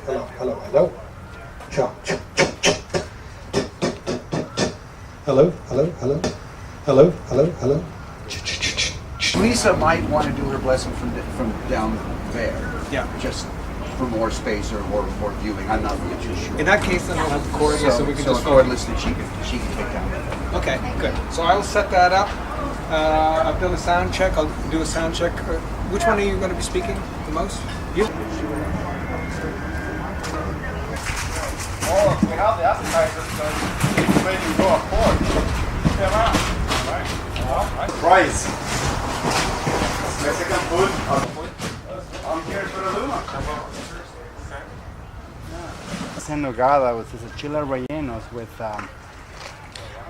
hello. Chop, chop, chop, chop. Hello. Lisa might want to do her blessing from down there. Yeah. Just for more space or more viewing. I'm not really too sure. In that case, then we'll have the cordless, so we can just cordless that she can take down. Okay, good. So I'll set that up. I've done a sound check. I'll do a sound check. Which one are you going to be speaking the most? You? Oh, we have the appetizers, so it's ready to go forward. Price. Mexican food. I'm here for the Luma. En nogada with these chile rellenos with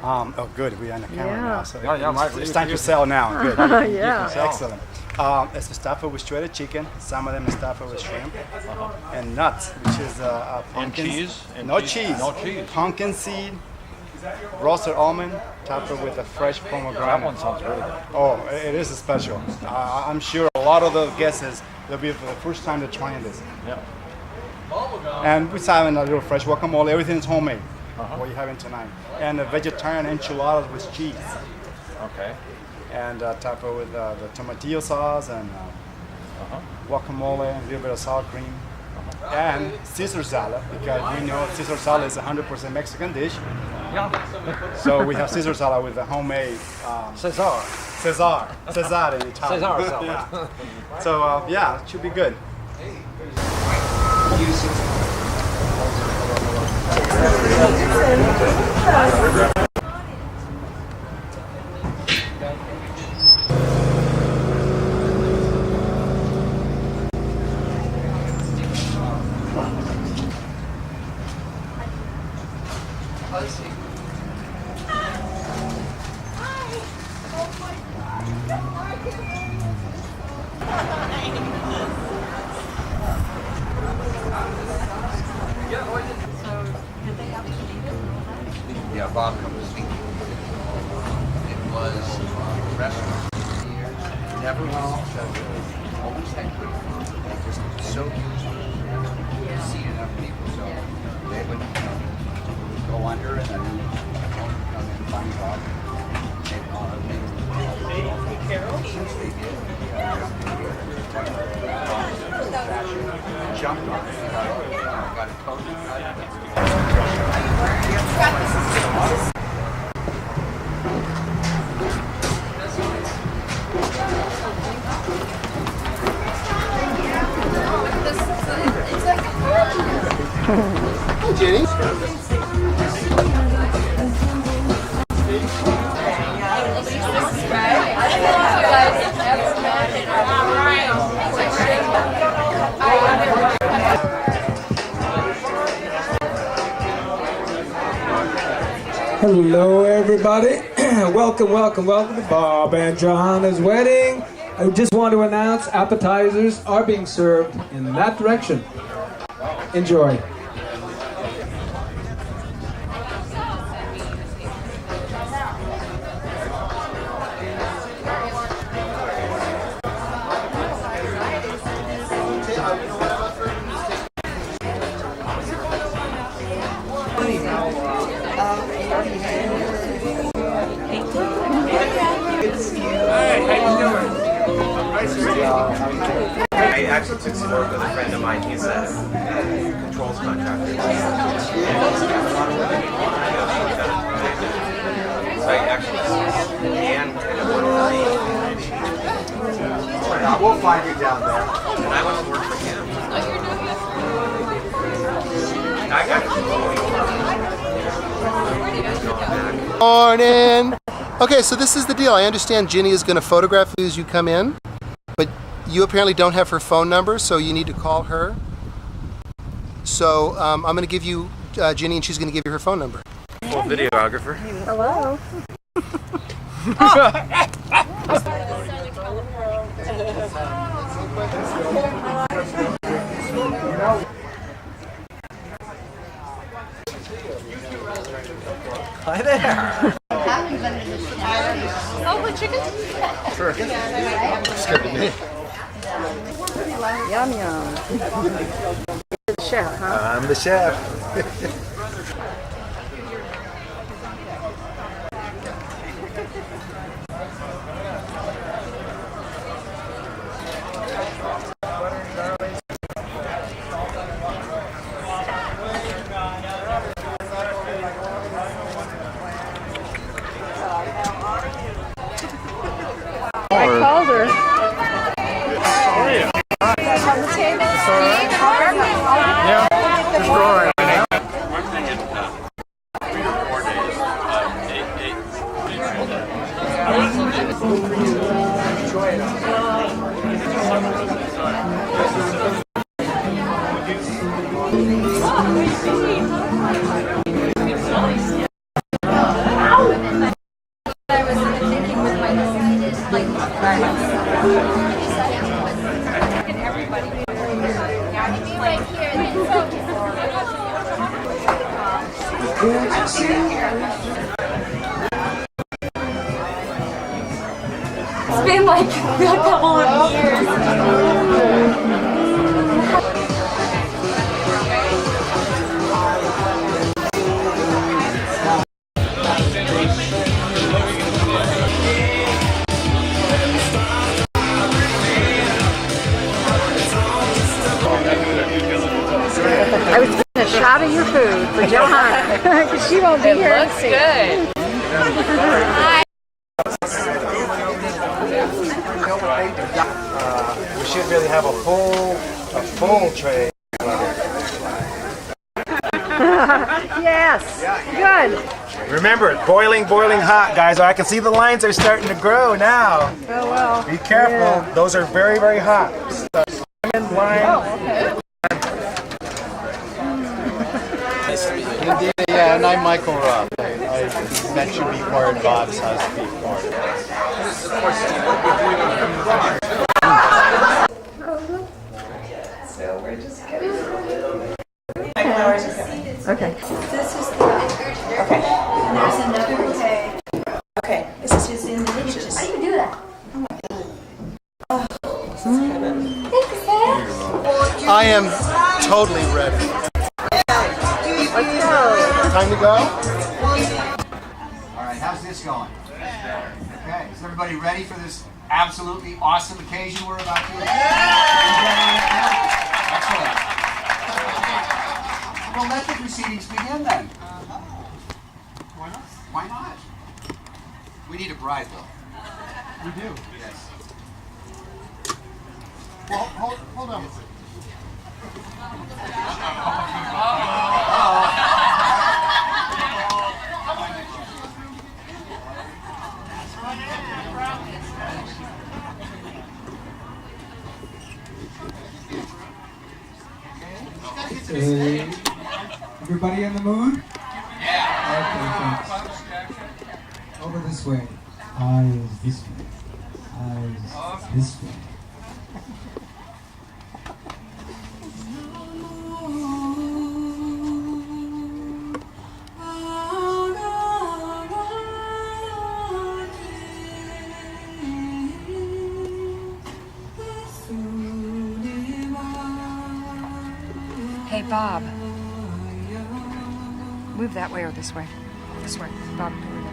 oh good, we're on the camera now, so it's time to sell now. Good. Yeah. Excellent. It's stuffed with shredded chicken. Some of them is stuffed with shrimp and nuts, which is pumpkin. And cheese? No cheese. No cheese. Pumpkin seed, roasted almond, topped with a fresh pomegranate. That one sounds really good. Oh, it is special. I'm sure a lot of the guests, they'll be for the first time they're trying this. Yeah. And we're having a little fresh guacamole. Everything is homemade. What you're having tonight. And a vegetarian enchiladas with cheese. Okay. And topped with the tomatillo sauce and guacamole, and a little bit of sour cream. And Caesar salad, because we know Caesar salad is a 100% Mexican dish. Yeah. So we have Caesar salad with the homemade Cesar Cesar in Italian. salad. Yeah. So yeah, it should be good. Yeah, Bob comes to speak. It was a restaurant for years. Never went off. Always had good food. They just so used to see enough people. So they would go under and then come in and find Bob. Since they did, jumped on it. Got it coated. Jenny? Hello, everybody. welcome to Bob and Johanna's wedding. I just want to announce appetizers are being served in that direction. Enjoy. I actually took some work with a friend of mine. He's a controls contractor. So I actually began kind of work for me. We'll find you down there. And I went to work for him. I got Morning. Okay, so this is the deal. I understand Ginny is going to photograph you as you come in, but you apparently don't have her phone number, so you need to call her. So I'm going to give you Ginny, and she's going to give you her phone number. full videographer. Hello. Hi there. Oh, with chicken? Sure. Yum yum. Chef, huh? I'm the chef. I called her. It's been like a couple of years. I was getting a shot of your food for Johanna because she won't be here. It looks good. We should really have a full tray. Yes, good. Remember, it's boiling hot, guys. I can see the lines are starting to grow now. Oh well. Be careful. Yeah. Those are very, very hot. Lemon, lime. Oh, okay. Yeah, and I'm Michael Roth. I met you before at Bob's house before. So we're just getting. Okay. This is the okay. And there's another tag. Okay, this is just in the inches. How do you do that? Oh my god. Thanks, Dad. I am totally ready. Let's go. Time to go? All right, how's this going? Okay, is everybody ready for this absolutely awesome occasion we're about to? Excellent. Well, let the proceedings begin then. Why not? Why not? We need a bride, though. We do. Yes. Well, hold on a second. Everybody in the mood? Yeah. Okay, thanks. Over this way. Eyes this way. Eyes this way. Hey, Bob. Move that way or this way? This way. Bob, go over there.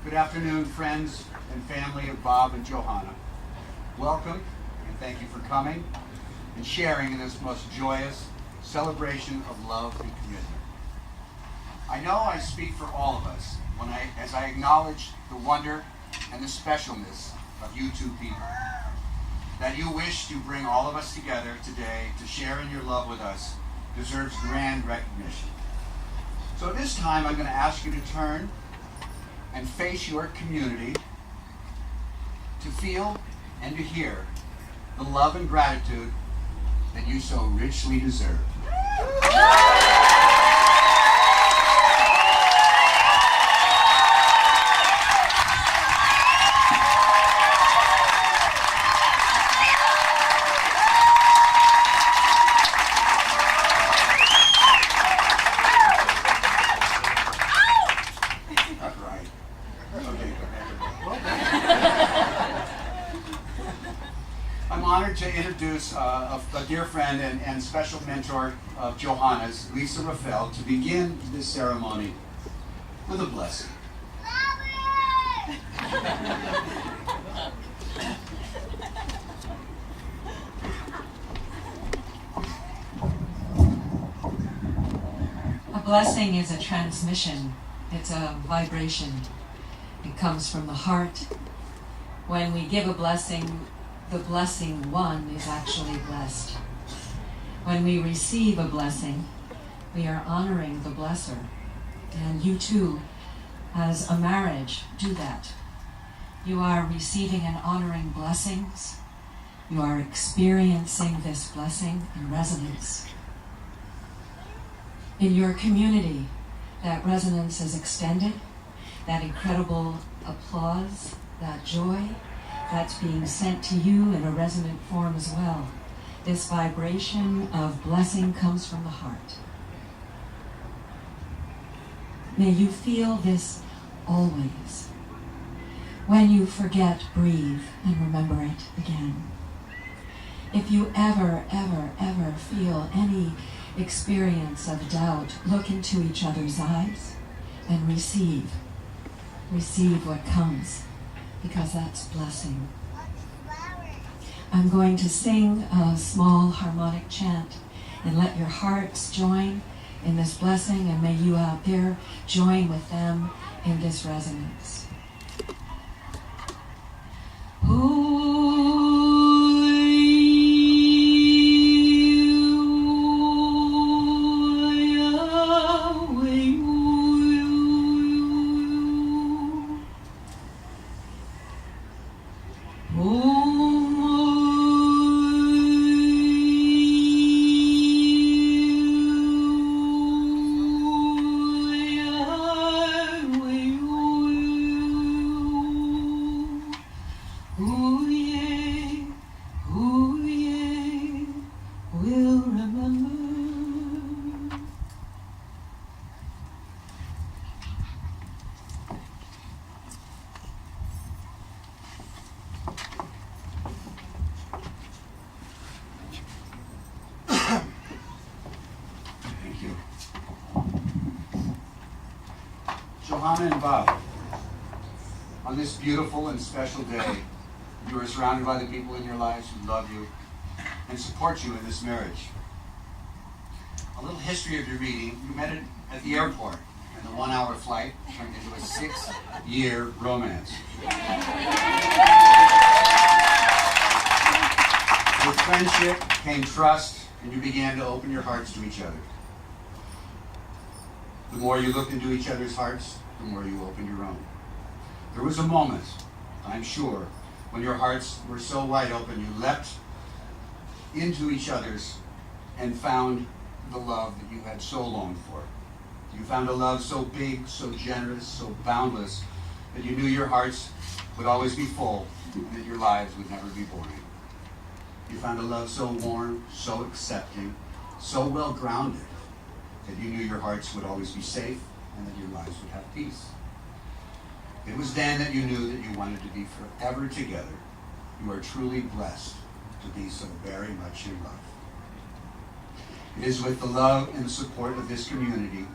Good afternoon, friends and family of Bob and Johanna. Welcome, and thank you for coming and sharing in this most joyous celebration of love and commitment. I know I speak for all of us as I acknowledge the wonder and the specialness of you two people. That you wish to bring all of us together today to share in your love with us deserves grand recognition. So at this time, I'm going to ask you to turn and face your community to feel and to hear the love and gratitude that you so richly deserve. I'm honored to introduce a dear friend and special mentor of Johanna's, Lisa Raffel, to begin this ceremony with a blessing. A blessing is a transmission. It's a vibration. It comes from the heart. When we give a blessing, the blessing one is actually blessed. When we receive a blessing, we are honoring the blesser. And you too, as a marriage, do that. You are receiving and honoring blessings. You are experiencing this blessing in resonance. In your community, that resonance is extended, that incredible applause, that joy, that's being sent to you in a resonant form as well. This vibration of blessing comes from the heart. May you feel this always. When you forget, breathe and remember it again. If you ever feel any experience of doubt, look into each other's eyes and receive. Receive what comes, because that's blessing. I'm going to sing a small harmonic chant and let your hearts join in this blessing, and may you out there join with them in this resonance. Johanna and Bob, on this beautiful and special day, you are surrounded by the people in your lives who love you and support you in this marriage. A little history of your meeting: you met at the airport, and the 1-hour flight turned into a 6-year romance. With friendship came trust, and you began to open your hearts to each other. The more you looked into each other's hearts, the more you opened your own. There was a moment, I'm sure, when your hearts were so wide open you leapt into each other's and found the love that you had so longed for. You found a love so big, so generous, so boundless, that you knew your hearts would always be full, and that your lives would never be boring. You found a love so warm, so accepting, so well grounded, that you knew your hearts would always be safe, and that your lives would have peace. It was then that you knew that you wanted to be forever together. You are truly blessed to be so very much in love. It is with the love and the support of this community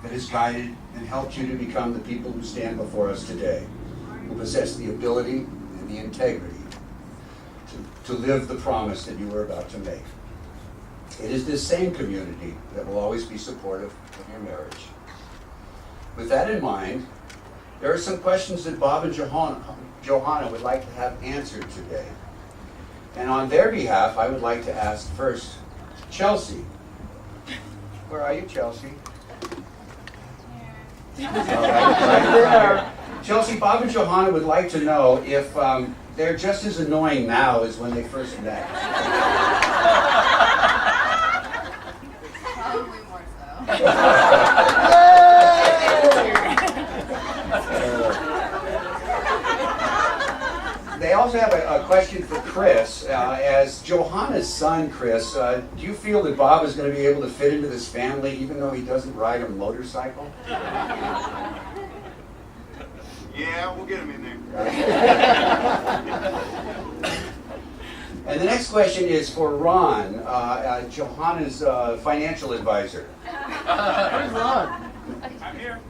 that has guided and helped you to become the people who stand before us today, who possess the ability and the integrity to live the promise that you were about to make. It is this same community that will always be supportive of your marriage. With that in mind, there are some questions that Bob and Johanna would like to have answered today. And on their behalf, I would like to ask first Chelsea. Where are you, Chelsea? Right. Chelsea, Bob and Johanna would like to know if they're just as annoying now as when they first met. Probably more so. They also have a question for Chris. As Johanna's son, Chris, do you feel that Bob is going to be able to fit into this family even though he doesn't ride a motorcycle? Yeah, we'll get him in there. And the next question is for Ron, Johanna's financial advisor. Where's Ron? I'm here.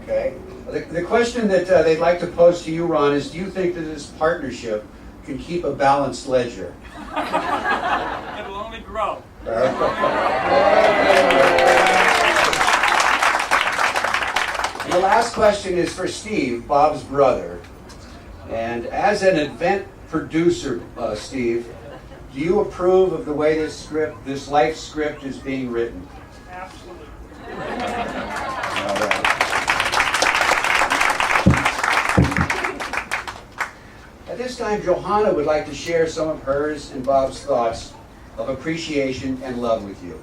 Okay. The question that they'd like to pose to you, Ron, is do you think that this partnership can keep a balanced ledger? It will only grow. And the last question is for Steve, Bob's brother. And as an event producer, Steve, do you approve of the way this life script is being written? Absolutely. All right. At this time, Johanna would like to share some of hers and Bob's thoughts of appreciation and love with you.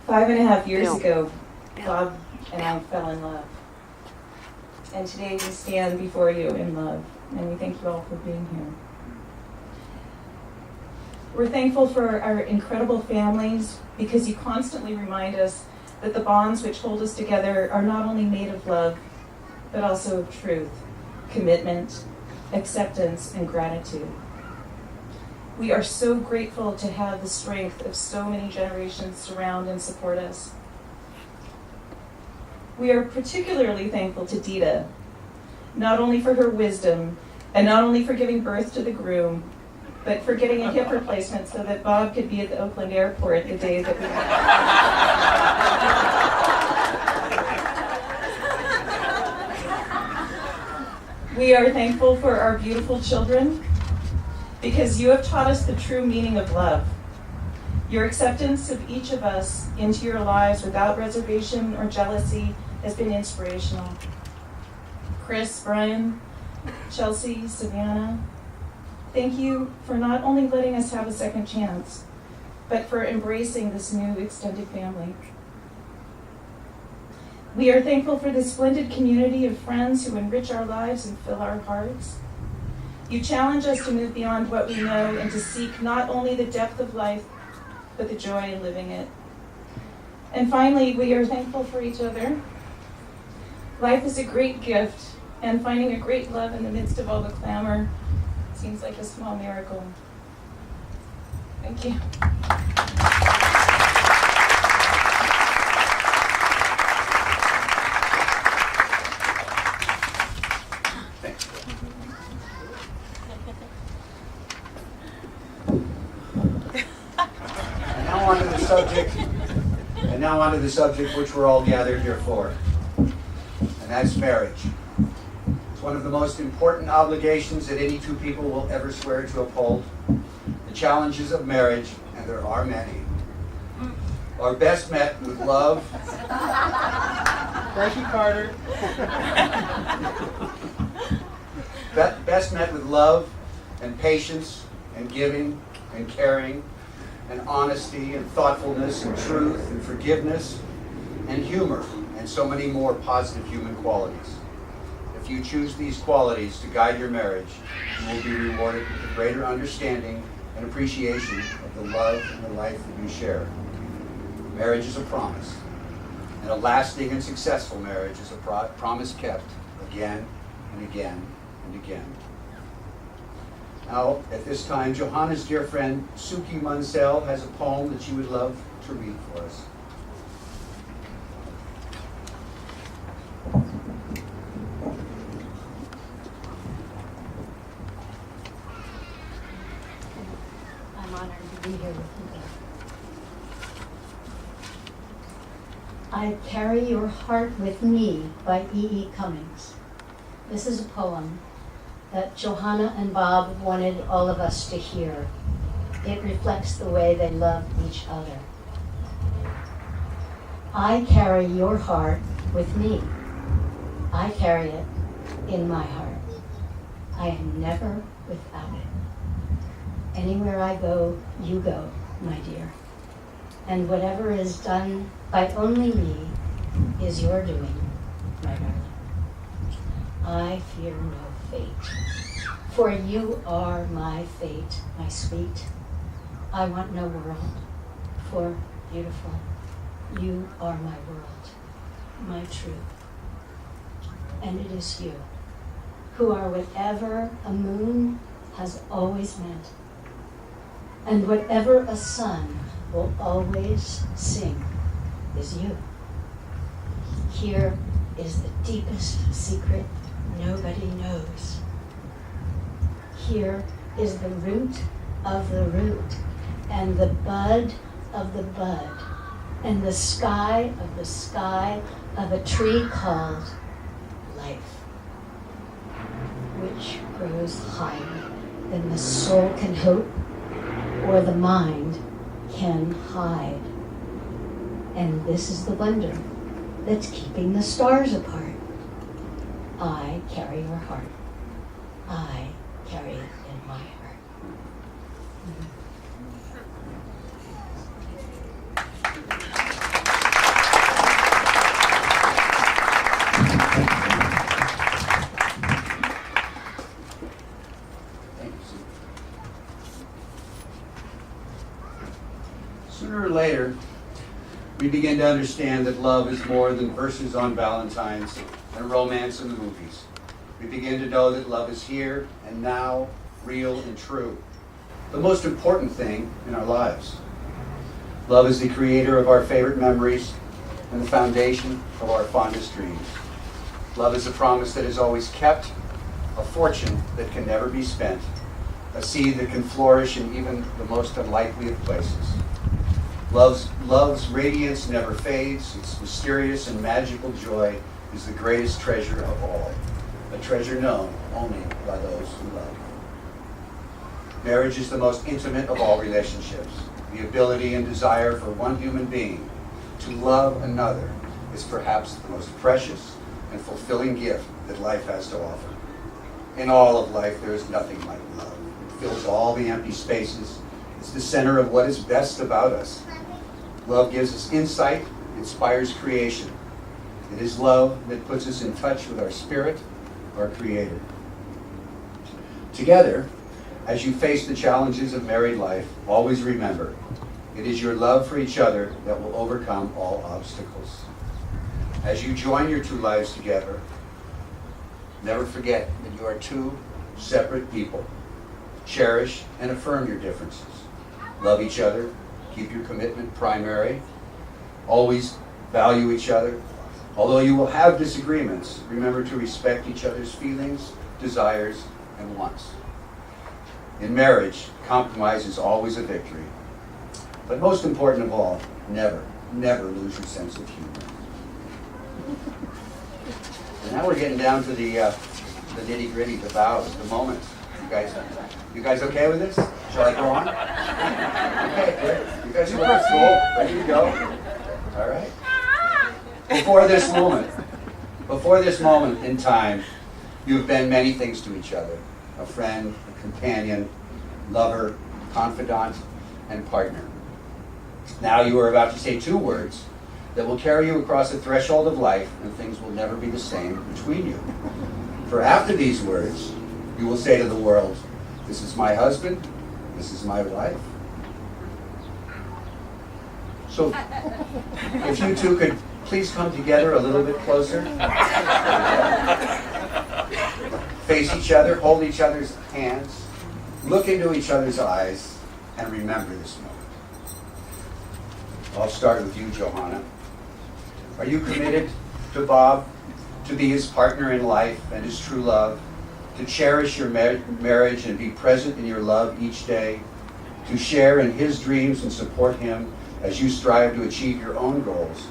Five and a half years ago, Bob and I fell in love. And today we stand before you in love, and we thank you all for being here. We're thankful for our incredible families because you constantly remind us that the bonds which hold us together are not only made of love, but also of truth, commitment, acceptance, and gratitude. We are so grateful to have the strength of so many generations surround and support us. We are particularly thankful to Dita, not only for her wisdom and not only for giving birth to the groom, but for getting a hip replacement so that Bob could be at the Oakland airport the day that we We are thankful for our beautiful children because you have taught us the true meaning of love. Your acceptance of each of us into your lives without reservation or jealousy has been inspirational. Chris, Brian, Chelsea, Savannah, thank you for not only letting us have a second chance, but for embracing this new extended family. We are thankful for this splendid community of friends who enrich our lives and fill our hearts. You challenge us to move beyond what we know and to seek not only the depth of life, but the joy in living it. And finally, we are thankful for each other. Life is a great gift, and finding a great love in the midst of all the clamor seems like a small miracle. Thank you. And now on to the subject which we're all gathered here for, and that's marriage. It's one of the most important obligations that any two people will ever swear to uphold. The challenges of marriage, and there are many. are best met with love. Thank you, Carter. Best met with love and patience and giving and caring and honesty and thoughtfulness and truth and forgiveness and humor and so many more positive human qualities. If you choose these qualities to guide your marriage, you will be rewarded with a greater understanding and appreciation of the love and the life that you share. Marriage is a promise, and a lasting and successful marriage is a promise kept again and again and again. Now, at this time, Johanna's dear friend Suki Munsell has a poem that she would love to read for us. I'm honored to be here with you. I Carry Your Heart With Me by E. Cummings. This is a poem that Johanna and Bob wanted all of us to hear. It reflects the way they love each other. I carry your heart with me. I carry it in my heart. I am never without it. Anywhere I go, you go, my dear. And whatever is done by only me is your doing, my darling. I fear no fate, for you are my fate, my sweet. I want no world, for beautiful, you are my world, my truth. And it is you, who are whatever a moon has always meant, and whatever a sun will always sing is you. Here is the deepest secret nobody knows. Here is the root of the root, and the bud of the bud, and the sky of a tree called life, which grows higher than the soul can hope or the mind can hide. And this is the wonder that's keeping the stars apart. I carry your heart. I carry it in my heart. Sooner or later, we begin to understand that love is more than verses on Valentine's and romance in the movies. We begin to know that love is here and now, real and true. The most important thing in our lives. Love is the creator of our favorite memories and the foundation of our fondest dreams. Love is a promise that is always kept, a fortune that can never be spent, a seed that can flourish in even the most unlikely of places. Love's radiance never fades. Its mysterious and magical joy is the greatest treasure of all, a treasure known only by those who love. Marriage is the most intimate of all relationships. The ability and desire for one human being to love another is perhaps the most precious and fulfilling gift that life has to offer. In all of life, there is nothing like love. It fills all the empty spaces. It's the center of what is best about us. Love gives us insight, inspires creation. It is love that puts us in touch with our spirit, our Creator. Together, as you face the challenges of married life, always remember, it is your love for each other that will overcome all obstacles. As you join your two lives together, never forget that you are two separate people. Cherish and affirm your differences. Love each other. Keep your commitment primary. Always value each other. Although you will have disagreements, remember to respect each other's feelings, desires, and wants. In marriage, compromise is always a victory. But most important of all, never, never lose your sense of humor. And now we're getting down to the nitty-gritty, the vows, the moments. You guys okay with this? Shall I go on? Okay, good. You guys are looking cool. Ready to go? All right. Before this moment in time, you have been many things to each other: a friend, a companion, lover, confidant, and partner. Now you are about to say two words that will carry you across the threshold of life, and things will never be the same between you. For after these words, you will say to the world, "This is my husband, this is my wife." So, if you two could please come together a little bit closer. Face each other, hold each other's hands, look into each other's eyes, and remember this moment. I'll start with you, Johanna. Are you committed to Bob to be his partner in life and his true love, to cherish your marriage and be present in your love each day, to share in his dreams and support him as you strive to achieve your own goals,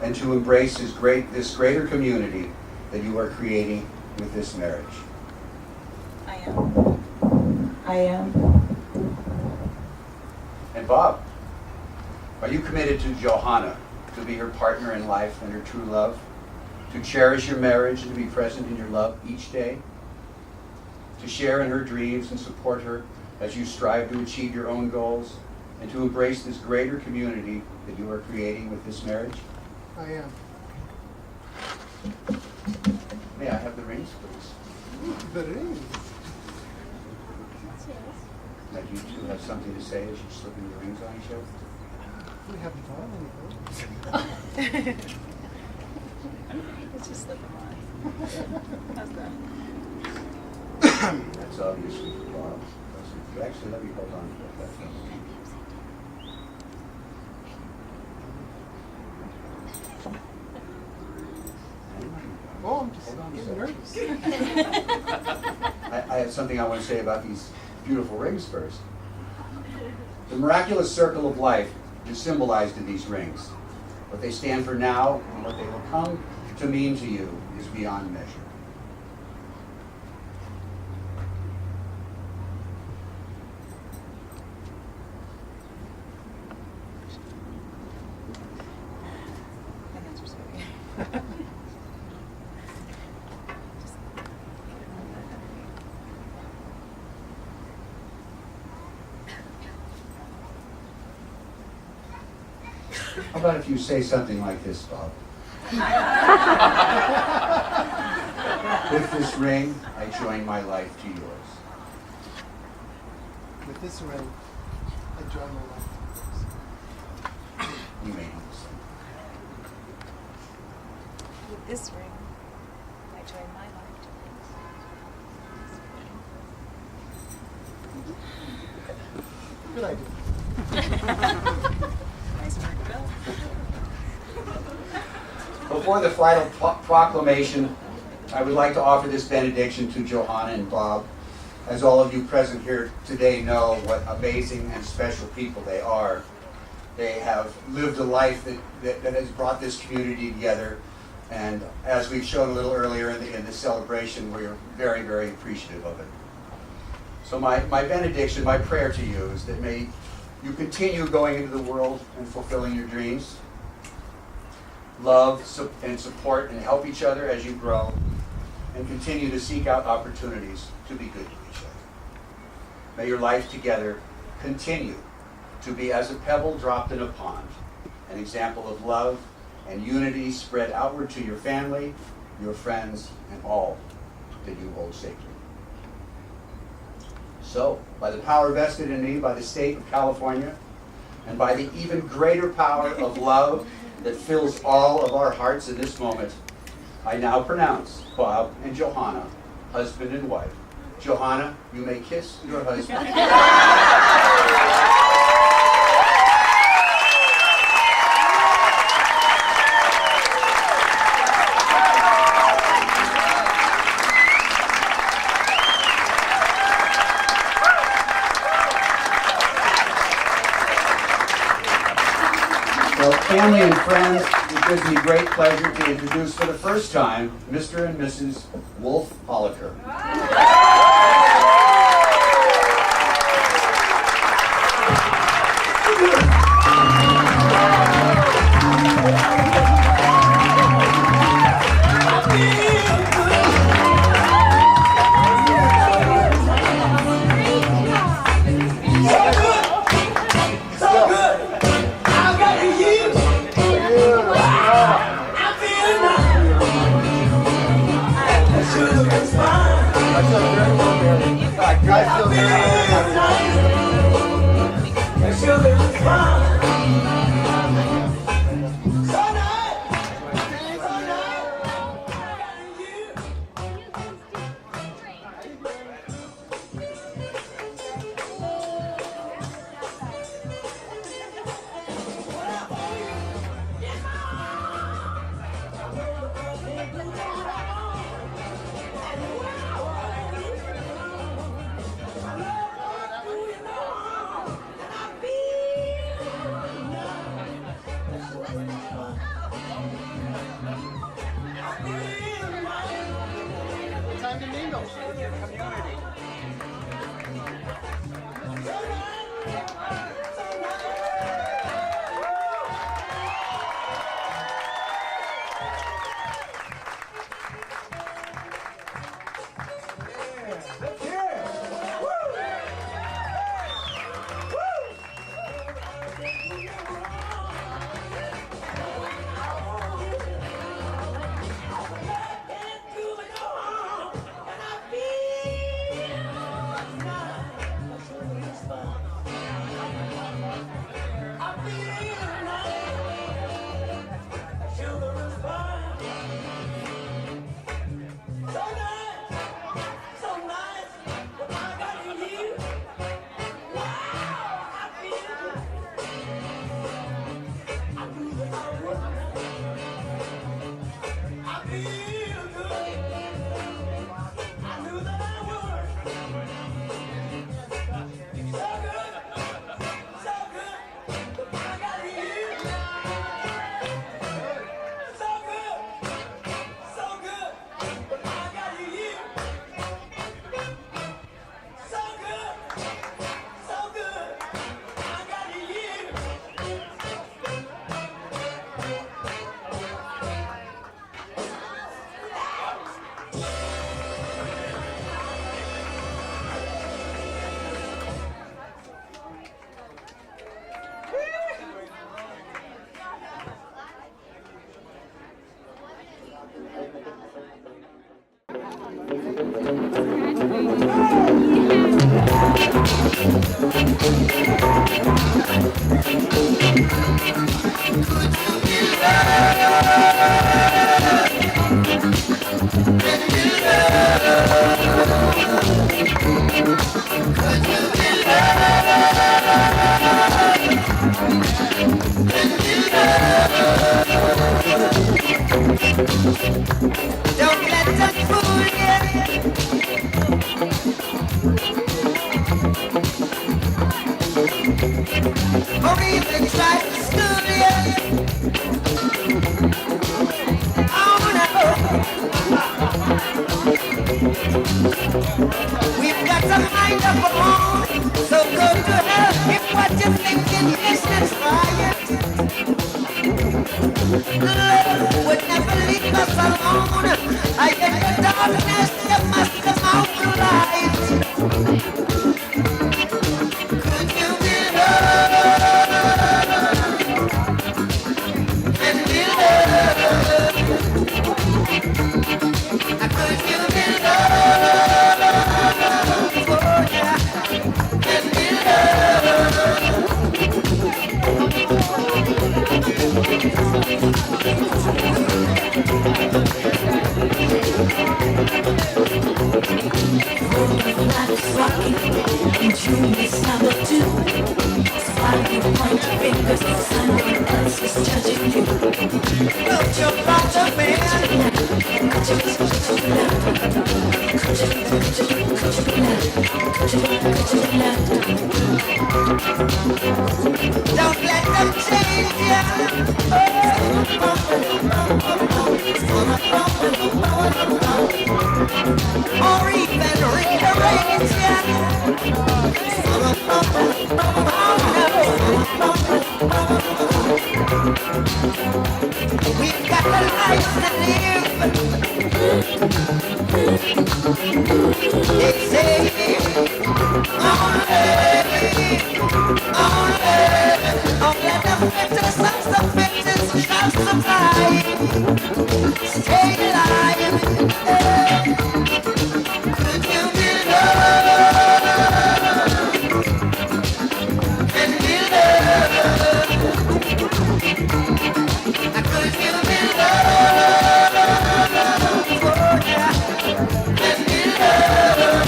and to embrace this greater community that you are creating with this marriage? I am. I am. And Bob, are you committed to Johanna to be her partner in life and her true love, to cherish your marriage and to be present in your love each day, to share in her dreams and support her as you strive to achieve your own goals, and to embrace this greater community that you are creating with this marriage? I am. May I have the rings, please? The rings. Now, you two have something to say as you slip in your rings on each other? We haven't done anything. Let's just slip them on. How's that? That's obviously for Bob. Actually, let me hold on to that. Oh, I'm just getting nervous. I have something I want to say about these beautiful rings first. The miraculous circle of life is symbolized in these rings. What they stand for now and what they will come to mean to you is beyond measure. How about if you say something like this, Bob? With this ring, I join my life to yours. With this ring, I join my life to yours. You may do the same. With this ring, I join my life to Good idea. Nice work, Bill. Before the final proclamation, I would like to offer this benediction to Johanna and Bob. As all of you present here today know what amazing and special people they are. They have lived a life that has brought this community together. And as we've shown a little earlier in the celebration, we're very, very appreciative of it. So my benediction, my prayer to you is that may you continue going into the world and fulfilling your dreams. Love and support and help each other as you grow, and continue to seek out opportunities to be good to each other. May your life together continue to be as a pebble dropped in a pond, an example of love and unity spread outward to your family, your friends, and all that you hold sacred. So, by the power vested in me by the state of California, and by the even greater power of love that fills all of our hearts in this moment, I now pronounce Bob and Johanna husband and wife. Johanna, you may kiss your husband. So, family and friends, it gives me great pleasure to introduce for the first time Mr. and Mrs. Wolf Holliker. Time to mingle. Let's hear it. Don't let them fool you. Or even try to school you. Oh no. We've got to mind of our own. So go to hell if what you're thinking is not right. Love would never leave us alone. I get the darkness, you must come out the light. Could you be loved and be loved? Could you be loved, oh yeah, and be Life is rocking, and June is number 2. While you point your fingers, someone else is judging you. Put your bottom man. Don't let them change you. Or even rearrange you. We've got the life to live. They say only the fittest of the fittest shall survive. Stay alive. Could you be loved and be loved? Could you be loved, oh yeah, and be loved?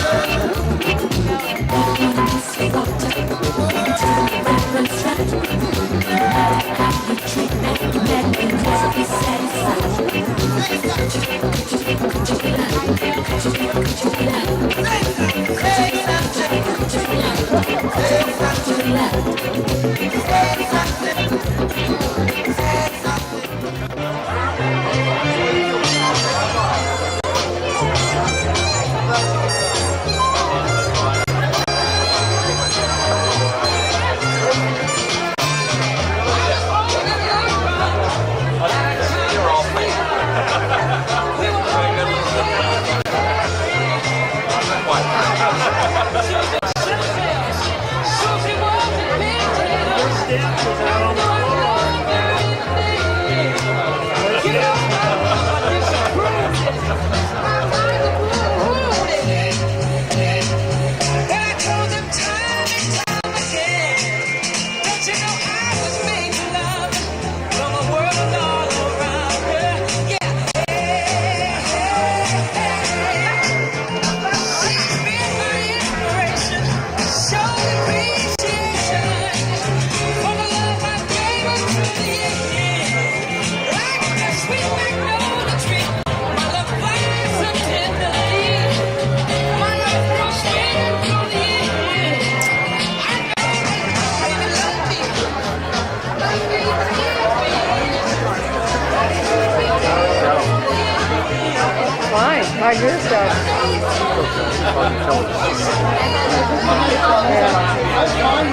I'm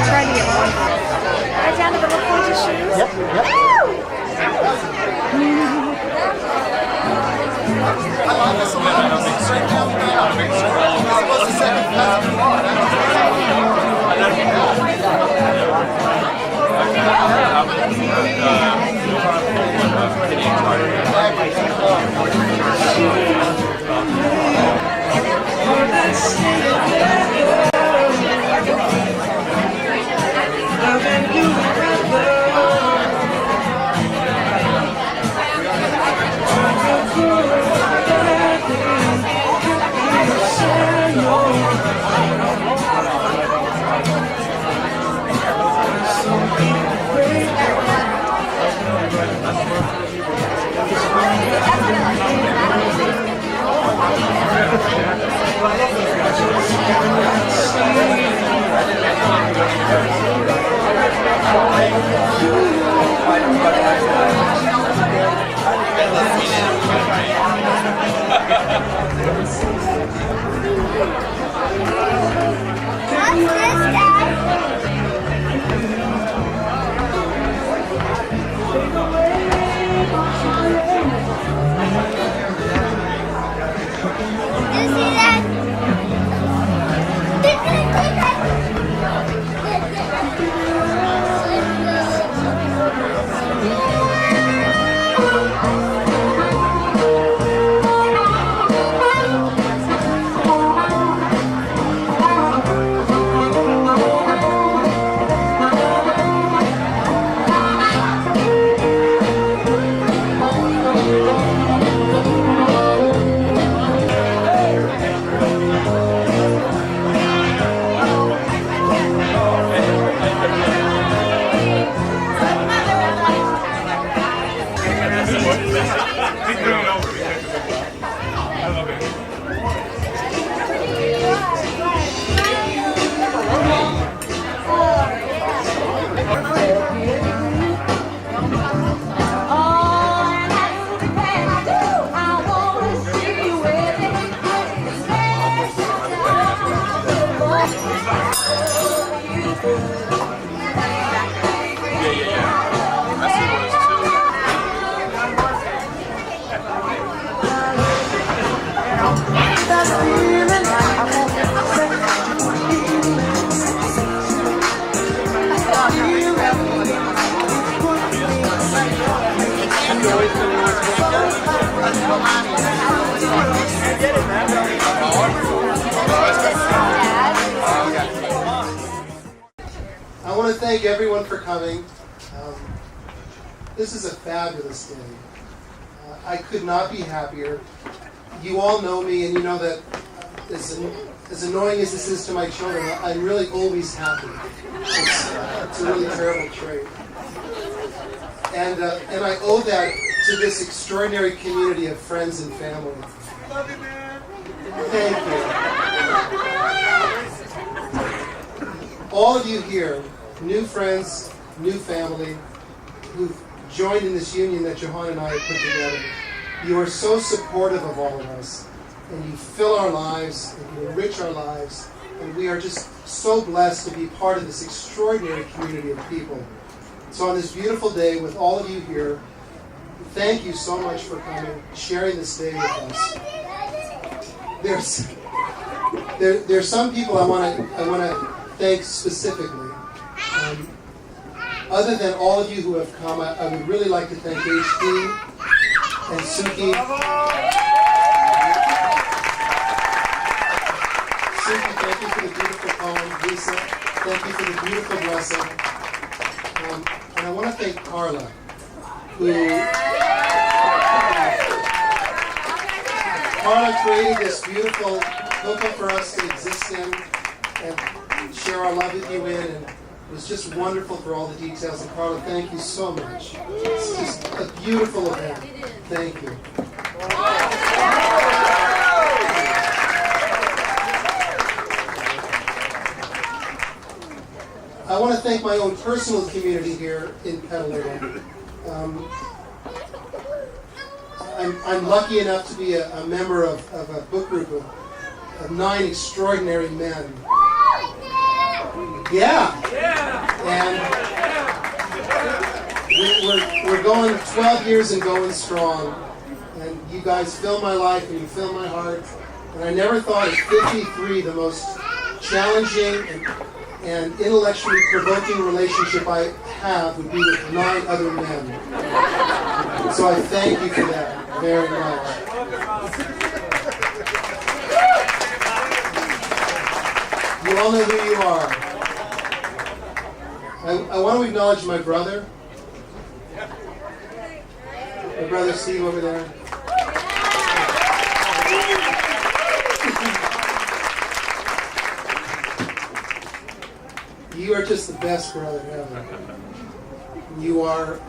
trying to get one. Right down to the little pointy shoes? Yep, yep. I want to thank everyone for coming. This is a fabulous day. I could not be happier. You all know me, and you know that as annoying as this is to my children, I'm really always happy. It's a really terrible trait. And I owe that to this extraordinary community of friends and family. Love you, man. Thank you. All of you here, new friends, new family, who've joined in this union that Johanna and I have put together. You are so supportive of all of us, and you fill our lives, and you enrich our lives, and we are just so blessed to be part of this extraordinary community of people. So on this beautiful day with all of you here, thank you so much for coming, sharing this day with us. There's some people I want to thank specifically. Other than all of you who have come, I would really like to thank HD and Suki. Suki, thank you for the beautiful poem. Lisa, thank you for the beautiful blessing. And I want to thank Carla, who Carla created this beautiful hookah for us to exist in and share our love with you in. And it was just wonderful for all the details. And Carla, thank you so much. It's just a beautiful event. Thank you. I want to thank like my own personal community here in Petaluma. I'm lucky enough to be a member of a book group of 9 extraordinary men. Yeah. And we're going 12 years and going strong. And you guys fill my life and you fill my heart. And I never thought at 53 the most challenging and intellectually provoking relationship I have would be with 9 other men. So I thank you for that very much. You all know who you are. I want to acknowledge my brother. My brother Steve over there. You are just the best brother ever. You are,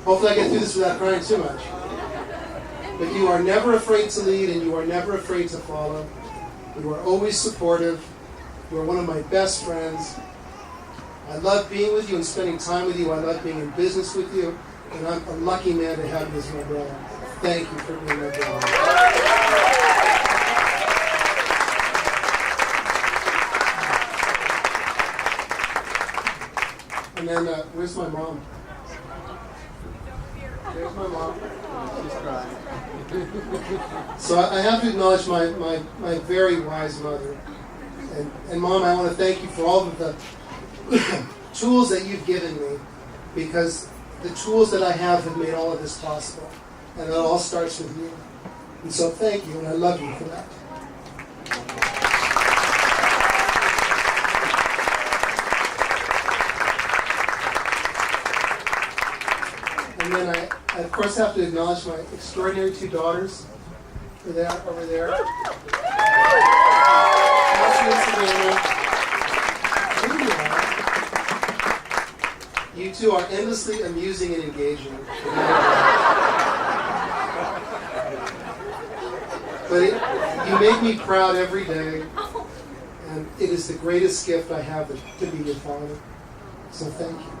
hopefully I get through this without crying too much. But you are never afraid to lead and you are never afraid to follow. You are always supportive. You are one of my best friends. I love being with you and spending time with you. I love being in business with you. And I'm a lucky man to have you as my brother. Thank you for being my brother. And then, where's my mom? There's my mom. She's crying. So I have to acknowledge my very wise mother. And Mom, I want to thank you for all of the tools that you've given me, because the tools that I have made all of this possible. And it all starts with you. And so thank you, and I love you for that. And then I of course have to acknowledge my extraordinary 2 daughters. They're over there. You two are endlessly amusing and engaging. But you make me proud every day, and it is the greatest gift I have to be your father. So thank you.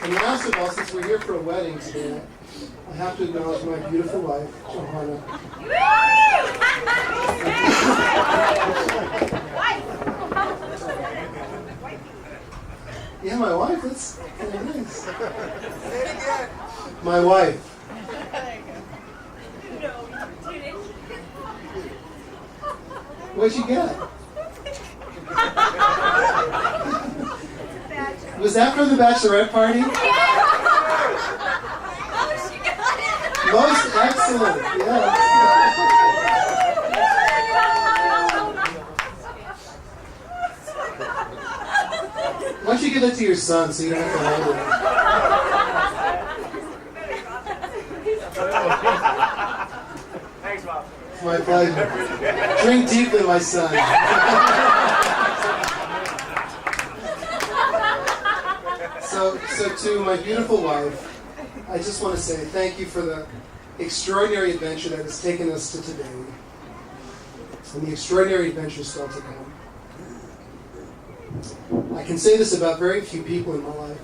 And last of all, since we're here for a wedding today, I have to acknowledge my beautiful wife, Johanna. Yeah, my wife, that's kind of nice. My wife. What'd you get? Was that from the bachelorette party? Most excellent, yes. Why don't you give that to your son so you don't have to hold it? Thanks, Bob. It's my pleasure. Drink deeply, my son. So to my beautiful wife, I just want to say thank you for the extraordinary adventure that has taken us to today, and the extraordinary adventure still to come. I can say this about very few people in my life.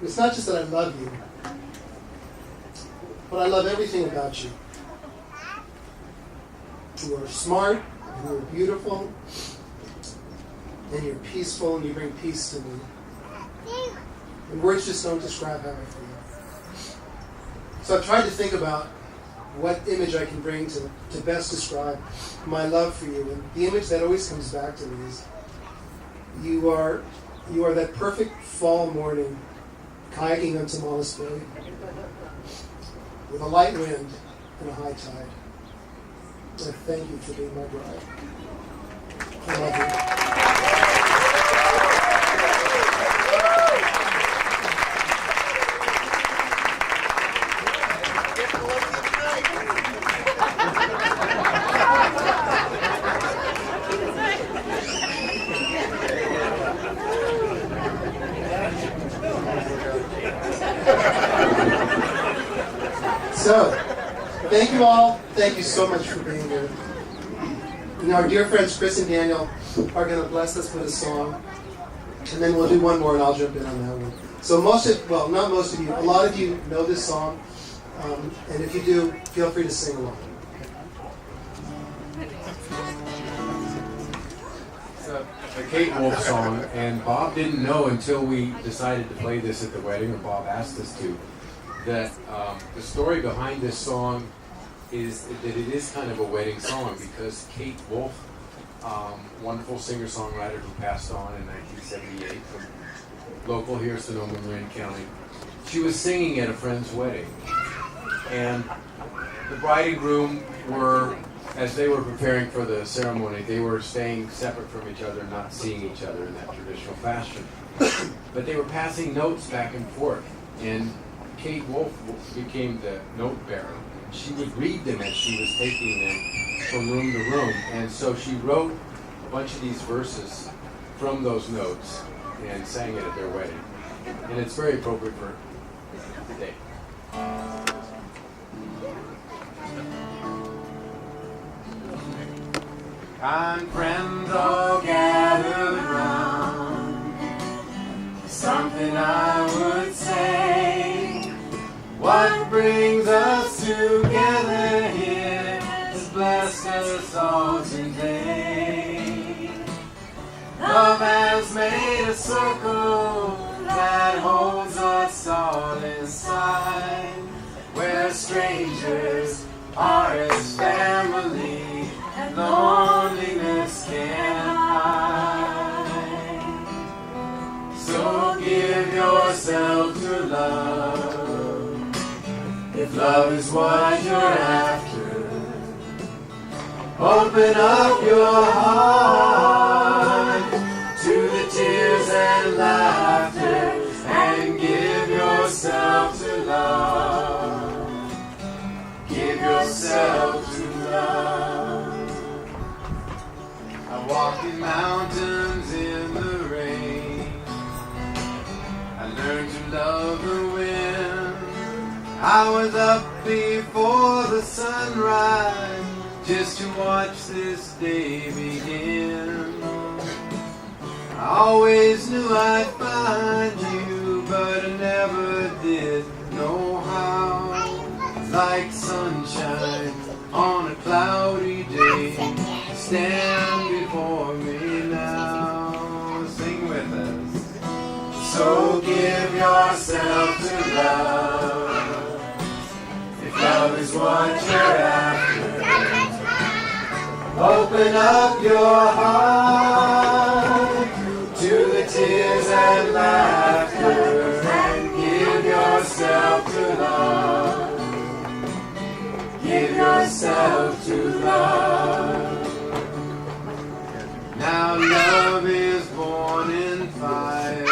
It's not just that I love you, but I love everything about you. You are smart, you are beautiful, and you're peaceful, and you bring peace to me. And words just don't describe how I feel. So I've tried to think about what image I can bring to best describe my love for you. And the image that always comes back to me is you are that perfect fall morning kayaking on Tamales Bay with a light wind and a high tide. And thank you for being my bride. I love you. So, Thank you all. Thank you so much for being here. And our dear friends Chris and Daniel are going to bless us with a song. And then we'll do one more and I'll jump in on that one. So not most of you, a lot of you know this song. And if you do, feel free to sing along. It's a Kate Wolf song, and Bob didn't know until we decided to play this at the wedding, or Bob asked us to, that the story behind this song is that it is kind of a wedding song, because Kate Wolf, wonderful singer-songwriter who passed on in 1978 from local here, Sonoma, Marin County, she was singing at a friend's wedding. And the bride and groom were, as they were preparing for the ceremony, they were staying separate from each other, not seeing each other in that traditional fashion. But they were passing notes back and forth. And Kate Wolf became the note bearer. She would read them as she was taking them from room to room. And so she wrote a bunch of these verses from those notes and sang it at their wedding. And it's very appropriate for today. Kind friends all gathered round, something I would say. What brings us together here has blessed us all today. Love has made a circle that holds us all inside, where strangers are as family. Loneliness can hide. So give yourself to love, if love is what you're after. Open up your heart to the tears and laughter, and give yourself to love. Give yourself to love. Walking mountains in the rain, I learned to love the wind. I was up before the sunrise just to watch this day begin. I always knew I'd find you, but I never did know how. Like sunshine on a cloudy day, stand before me now. Sing with us. So give yourself to love, if love is what you're after. Open up your heart to the tears and laughter, and give yourself to love. Give yourself to love. Now love is born in fire,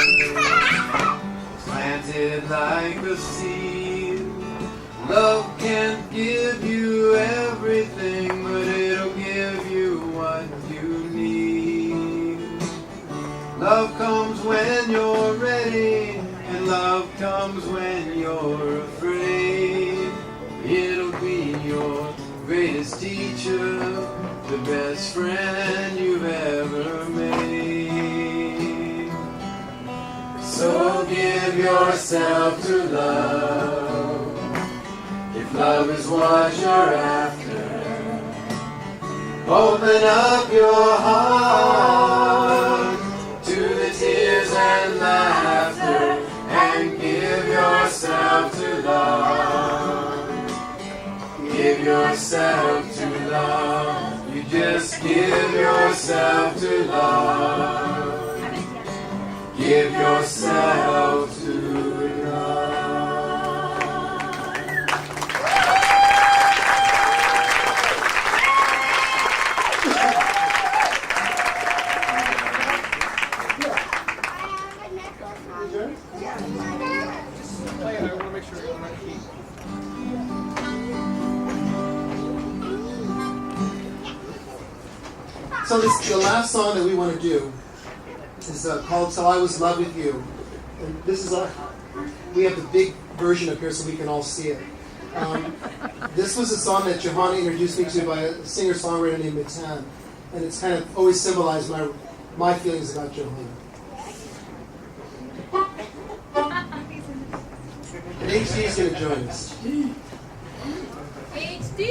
planted like a seed. Love can't give you everything, but it'll give you what you need. Love comes when you're ready, and love comes when you're afraid. It'll be your greatest teacher, the best friend you've ever made. So give yourself to love, if love is what you're after. Open up your heart to the tears and laughter, and give yourself to love. Give yourself to love. You just give yourself to love. Give yourself to love. Play it. I want to make sure you're on that key. So the last song that we want to do is called "So I Was in Love with You," and this is we have the big version up here so we can all see it. This was a song that Johanna introduced me to by a singer-songwriter named Matan, and it's kind of always symbolized my feelings about Johanna. And HD is going to join us. HD!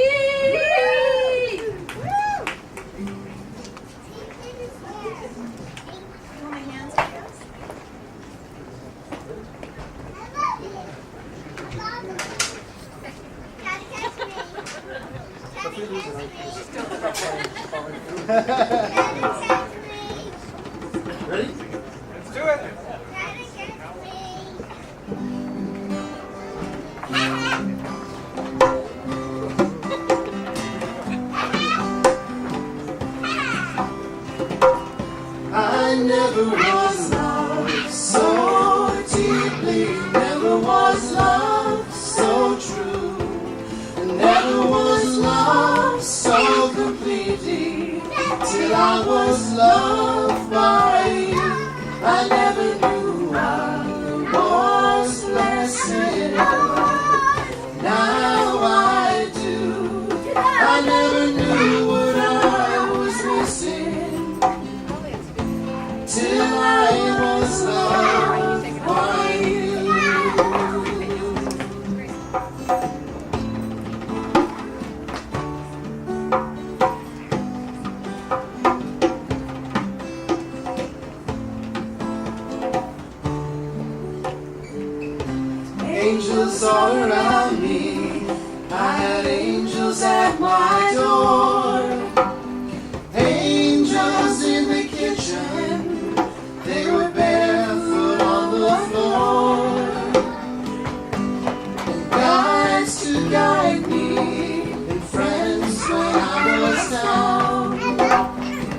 Ready? Let's do it. I never was loved so deeply, never was loved so true, and never was loved so completely, till I was loved by you. I never knew I was blessed, now I do. I never knew what I was missing, till I was loved by you. Angels all around me, I had angels at my door. Angels in the kitchen, they were barefoot on the floor. And guides to guide me, and friends when I was down.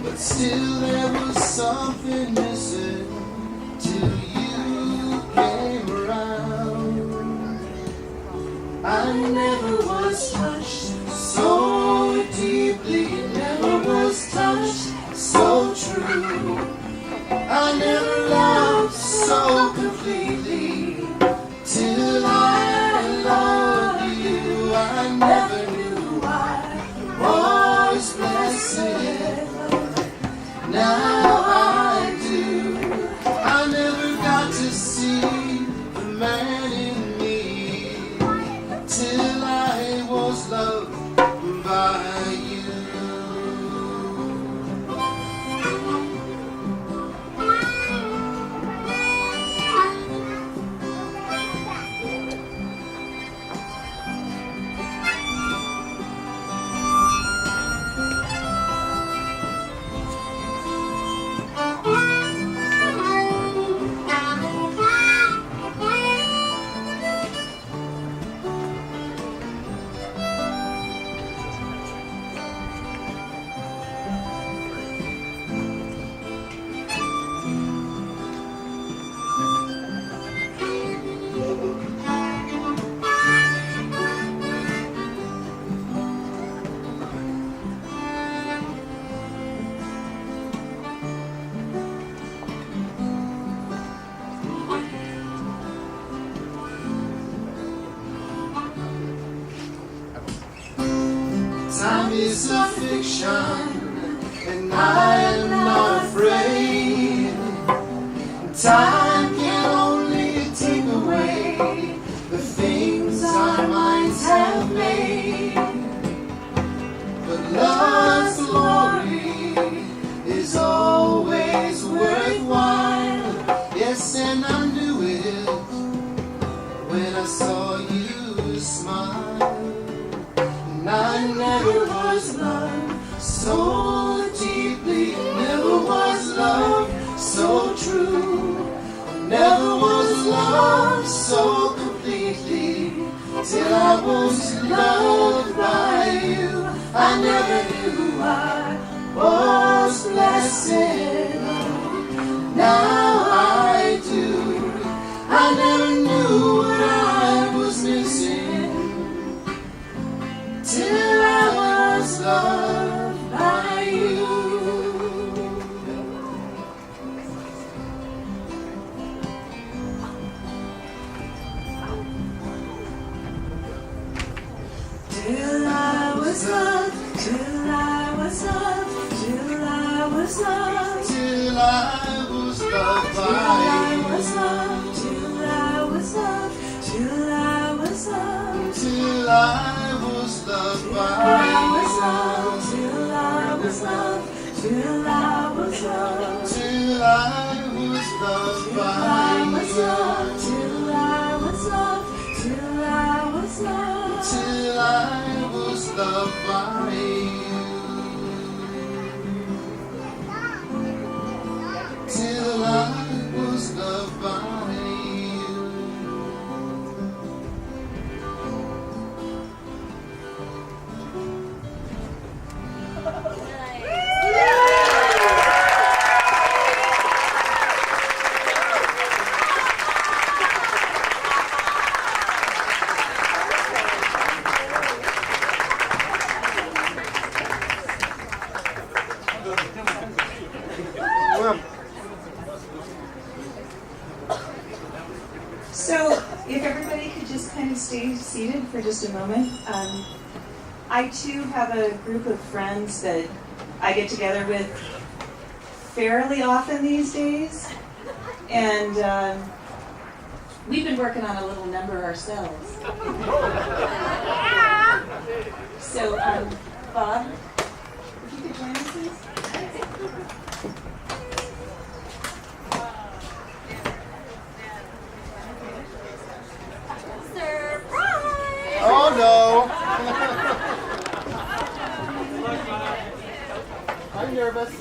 But still there was something missing till you came around. I never was touched so deeply, never was touched so true. I never loved so completely, till I loved you. I never knew I was blessed, now I do. I never got to see the man in me, till I was loved by you. Time is a fiction, and I am not afraid. Time can only take away the things our minds have made. But love's glory is always worthwhile. Yes, and I knew it when I saw you smile. And I never was loved so deeply, never was loved so true, never was loved so completely, till I was loved by you. I never knew I was blessed, now I do. I never knew what I was missing, till I was loved by you. till I was loved, till I was loved, till I was loved, till I was loved by you. Till I was loved, till I was loved, till I was loved by you. Till I was loved, till I was loved, till I was loved by you. Till I was loved, till I was loved, till I was loved by you. Till I was loved by you. So, if everybody could just kind of stay seated for just a moment. I too have a group of friends that I get together with fairly often these days. And we've been working on a little number ourselves. So, Bob, if you could join us, please. Oh no! I'm nervous.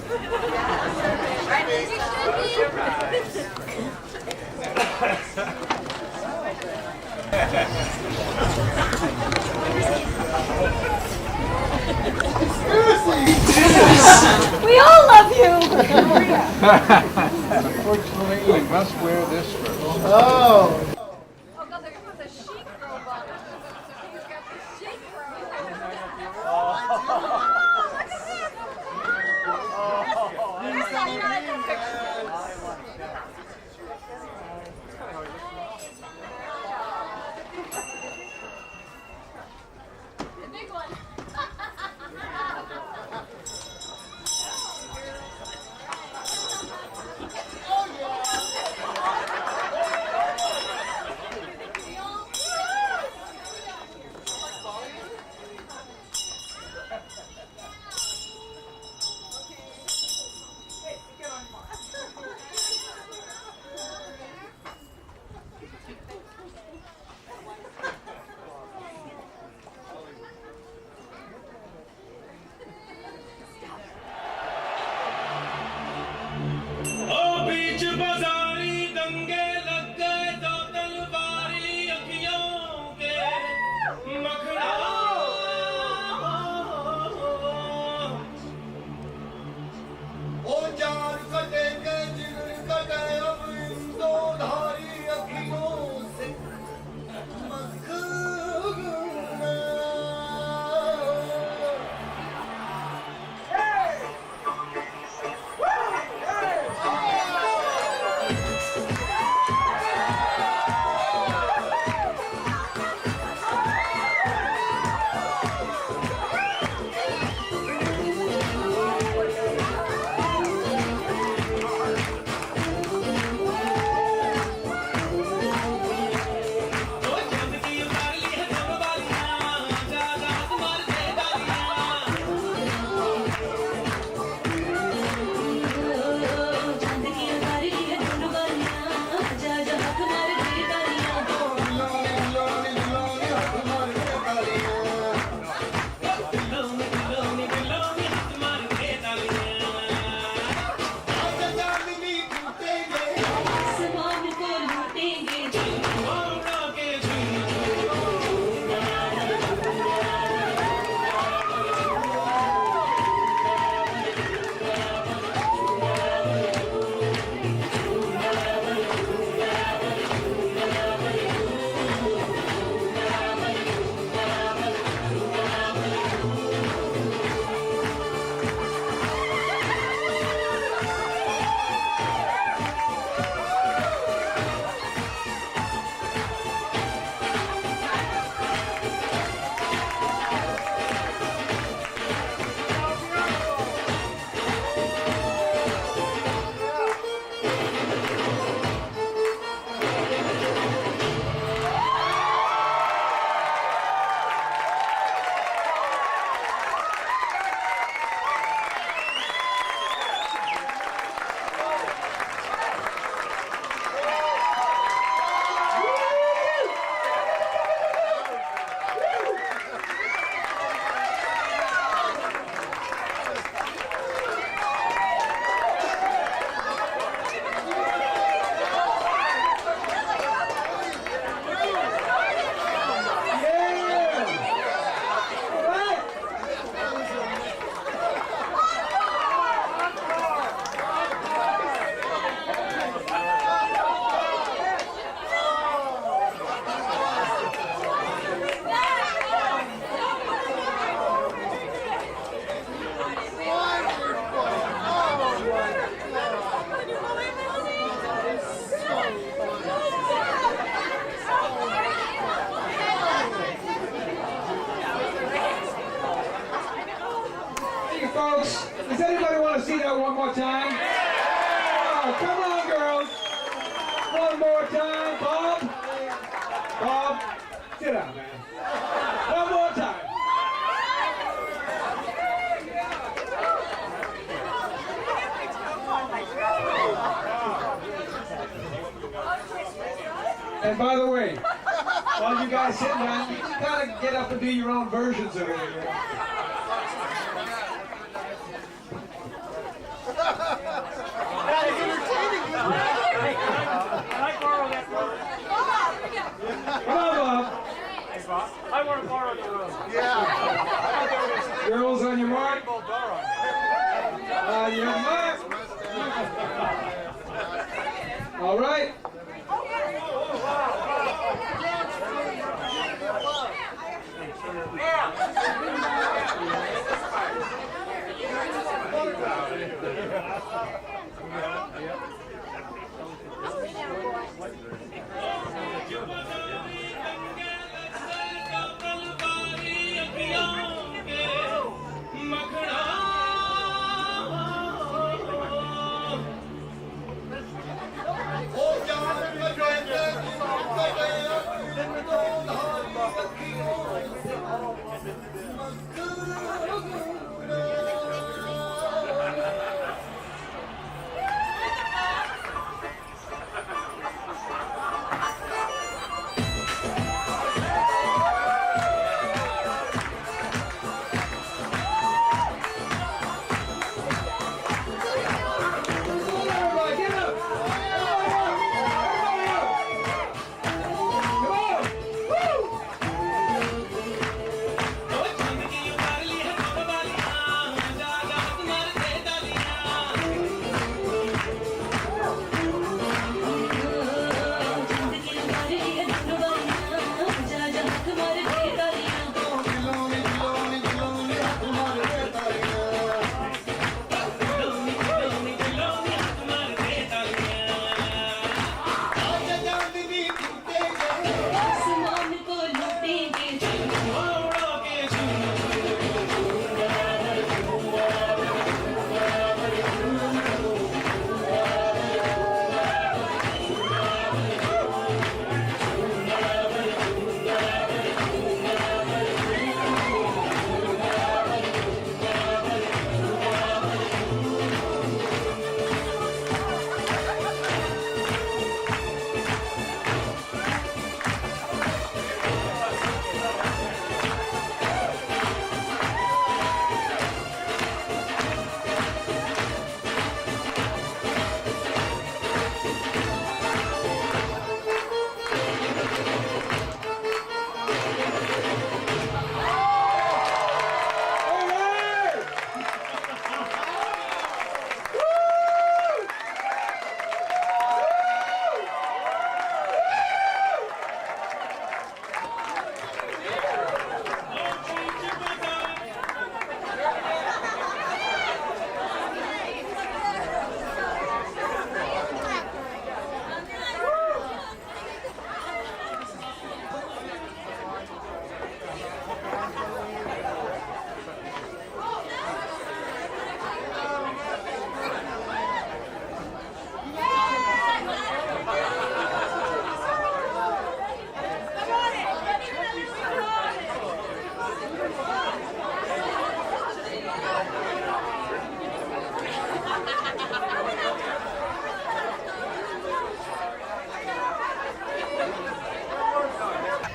We all love you! Unfortunately, you must wear this first. Oh! Oh god, there was a chic robot. He's got the chic the big one. one more time? Oh, come on, girls. One more time, Bob. Bob, sit down, man. One more time. And by the way, while you guys sit down, you can kind of get up and do your own versions of it. You know? That is entertaining. Can I borrow that room? Come on, Bob. Hey, Bob. I want to borrow the room. Yeah. Girls on your mark. On your mark. All right.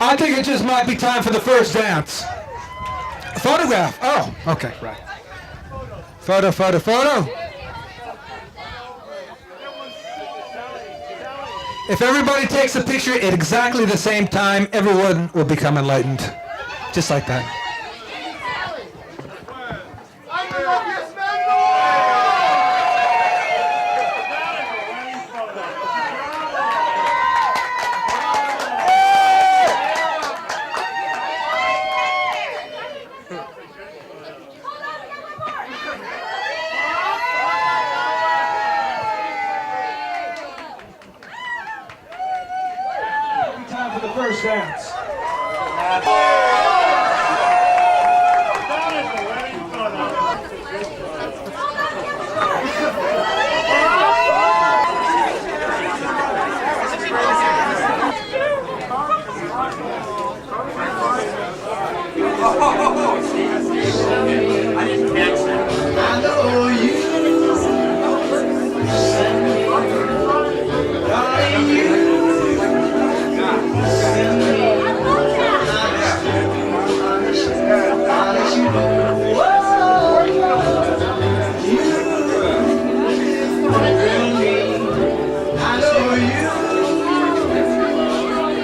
I think it just might be time for the first dance. Photograph. Oh, okay, right. Photo, photo, photo. If everybody takes a picture at exactly the same time, everyone will become enlightened. Just like that. Time for the first dance.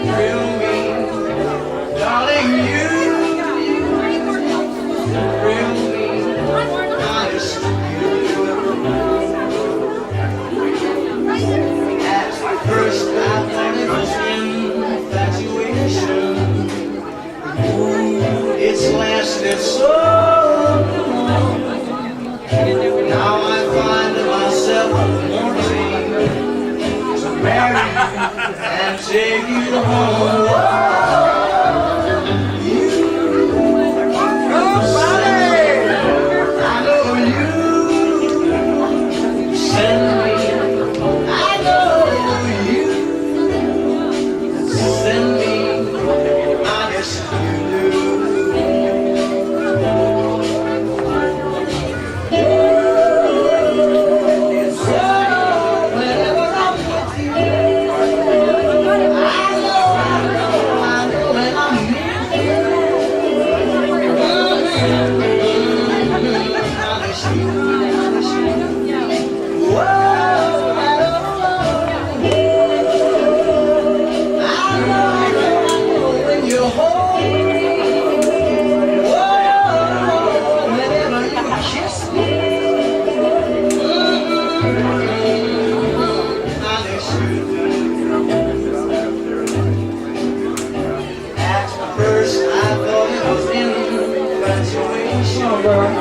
thrill me, darling, you thrill me, honest you. At first I thought it was infatuation. It's lasted so long. Now I find myself wanting to marry you and take you home. You, I know you send me. I know you send me. Honest you do.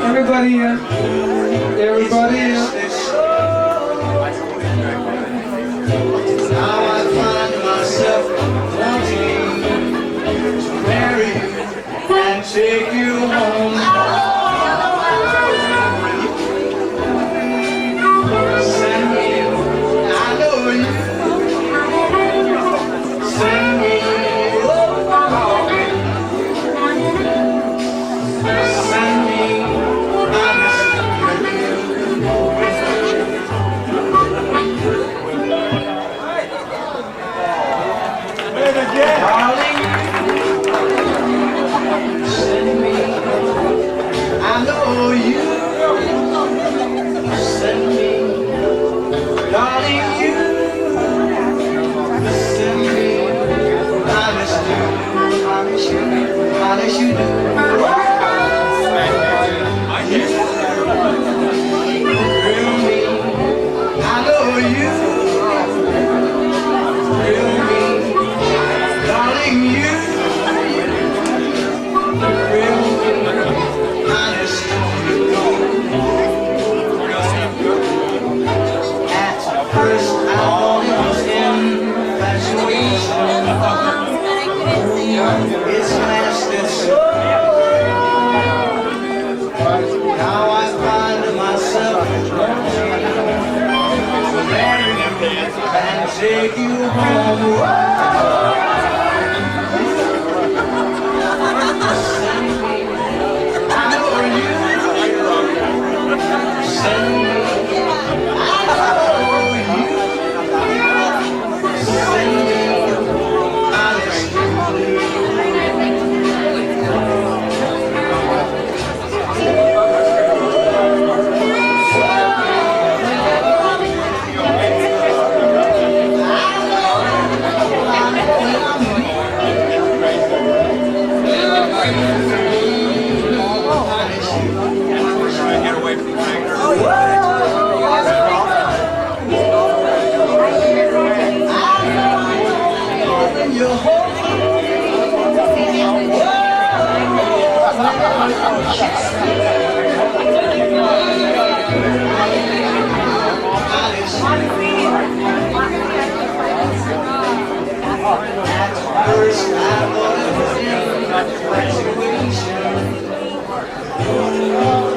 Everybody, everybody. Now I find myself wanting to marry you and take you home. Send me, I know you. Send me, send me. Darling, send me. I know you. Send me. Darling, you. Send me. Honest you. Honest you. Honest you do. Thrill me. I know you. Thrill me. Darling, you thrill me, honest you. At first I thought it was infatuation. It's lasted so long. Now I find myself wanting to marry you and take you home.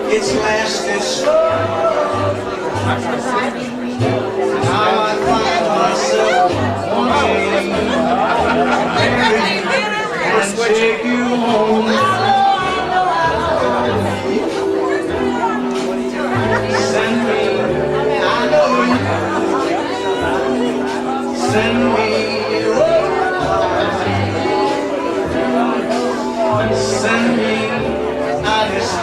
It's lasted so long. Now I find myself wanting and take you home. Send me, I know you. Send me, send me, honest.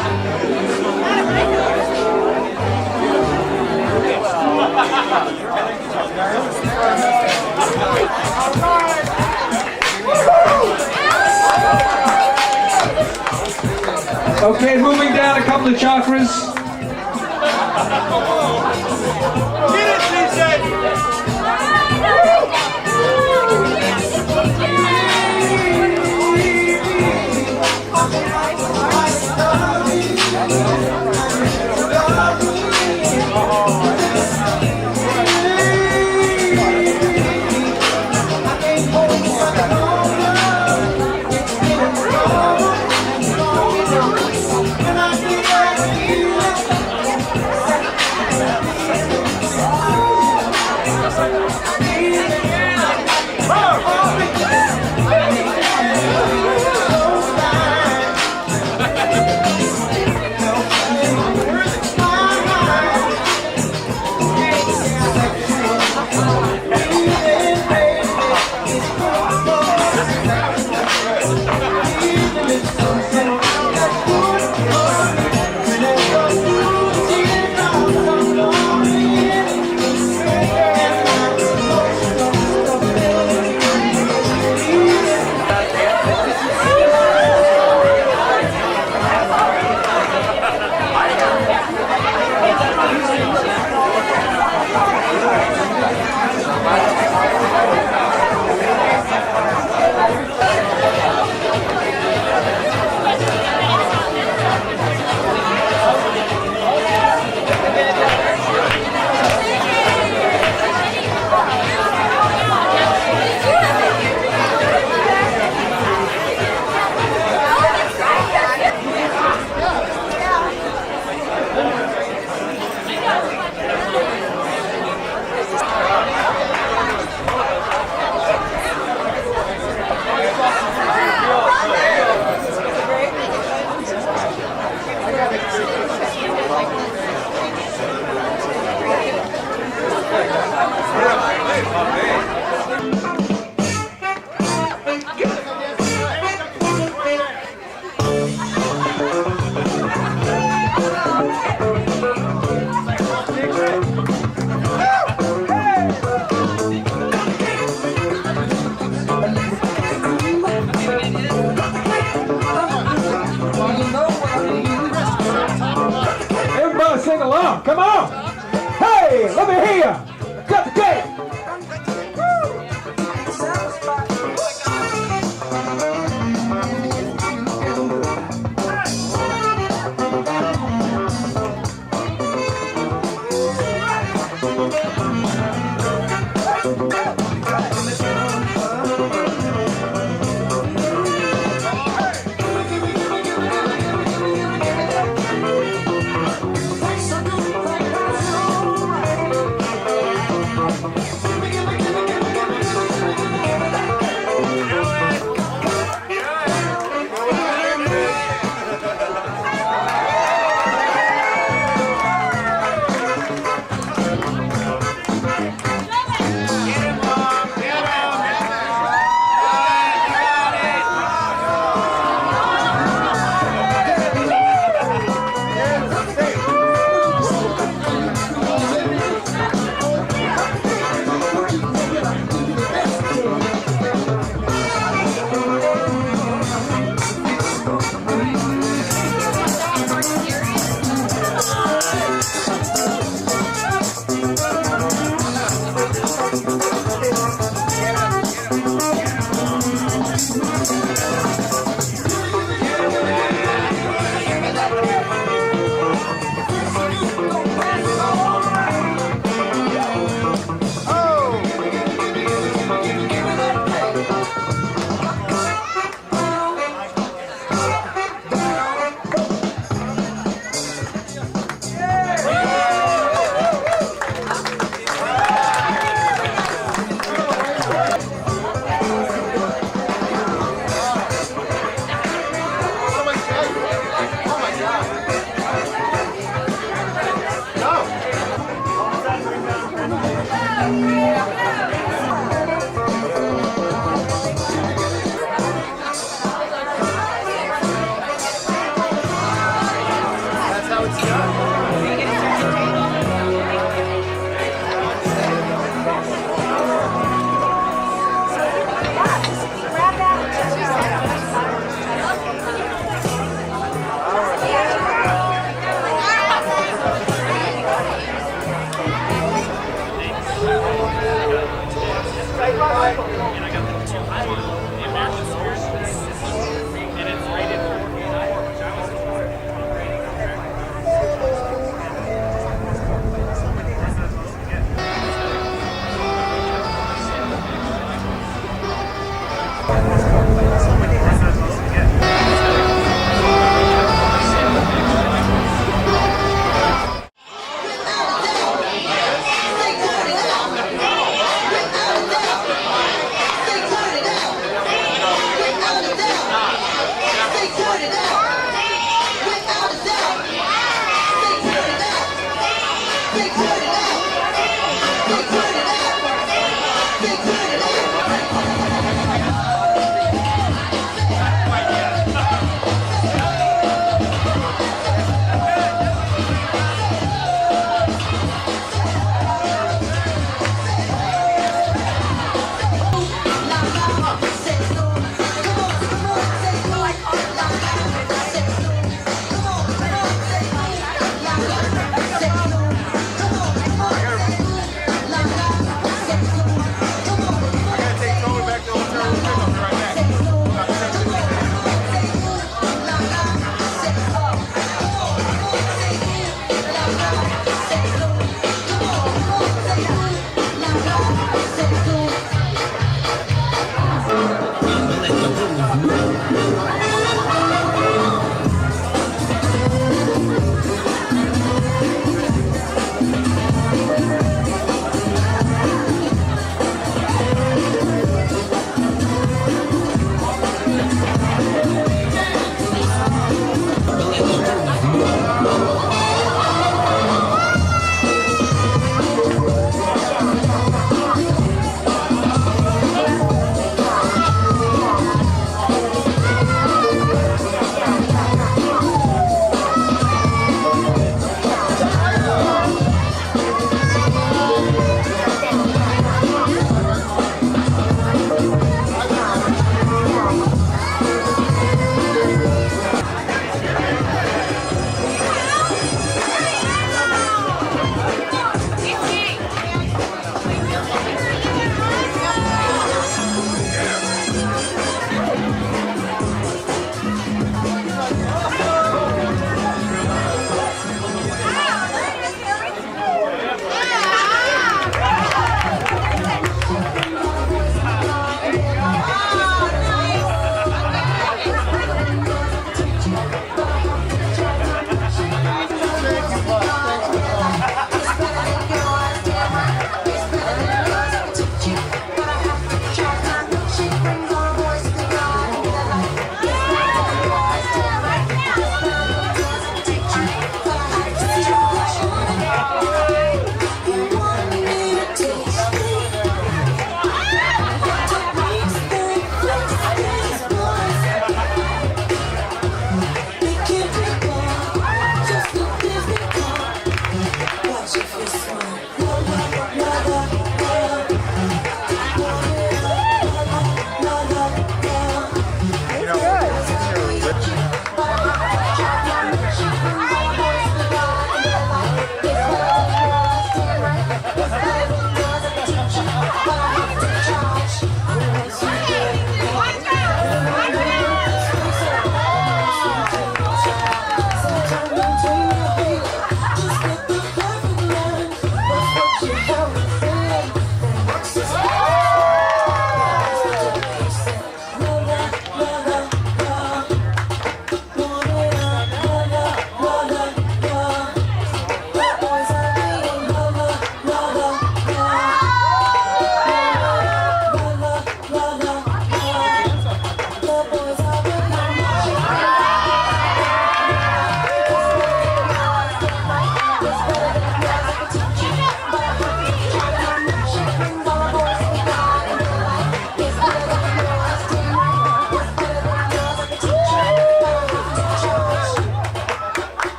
Okay, moving down a couple of chakras. Get it, Everybody sing along. Come on. Hey, let me hear you. Cut the cake.